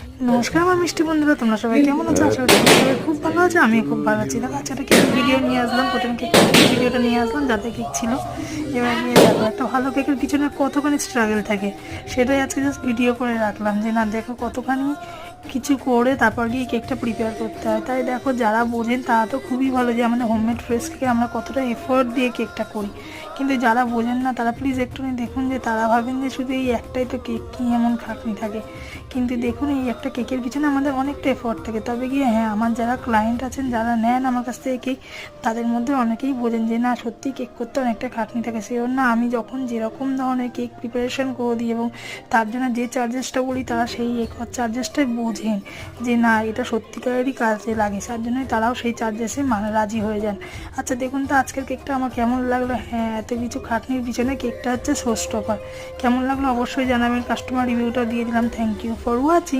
নমস্কার আমার মিষ্টি বন্ধুরা, তোমরা সবাই কেমন আছো? আশা করি তোমরা সবাই খুব ভালো আছো। আমি খুব ভালো আছি। দেখো আজকে একটা কেক ভিডিও নিয়ে আসলাম। প্রথম কেক ভিডিওটা নিয়ে আসলাম যাতে কেক ছিল। এবার গিয়ে দেখো একটা ভালো কেকের পিছনে কতখানি স্ট্রাগল থাকে, সেটাই আজকে জাস্ট ভিডিও করে রাখলাম যে না দেখো কতখানি কিছু করে তারপর গিয়ে কেকটা প্রিপেয়ার করতে হয়। তাই দেখো যারা বোঝেন তারা তো খুবই ভালো যে আমাদের হোমমেড ফ্রেশ কেকে আমরা কতটা এফোর্ট দিয়ে কেকটা করি, কিন্তু যারা বোঝেন না তারা প্লিজ একটুখানি দেখুন যে তারা ভাবেন যে শুধু এই একটাই তো কেক, কী এমন খাটনি থাকে। কিন্তু দেখুন এই একটা কেকের পিছনে আমাদের অনেকটা এফোর্ট থাকে। তবে গিয়ে হ্যাঁ, আমার যারা ক্লায়েন্ট আছেন, যারা নেন আমার কাছ থেকে কেক, তাদের মধ্যে অনেকেই বোঝেন যে না সত্যি কেক করতে অনেকটা খাটনি থাকে। সেই জন্য আমি যখন যেরকম ধরনের কেক প্রিপারেশন করে দিই এবং তার জন্য যে চার্জেসটা বলি তারা সেই চার্জেসটাই বোঝেন যে না এটা সত্যিকারেরই কাজে লাগে, তার জন্যই তারাও সেই চার্জেসে রাজি হয়ে যান। আচ্ছা দেখুন তো আজকের কেকটা আমার কেমন লাগলো। হ্যাঁ, এত কিছু খাটনির পিছনে কেকটা হচ্ছে শো স্টপার। কেমন লাগলো অবশ্যই জানাবেন। কাস্টমার রিভিউটা দিয়ে দিলাম। Thank you for watching.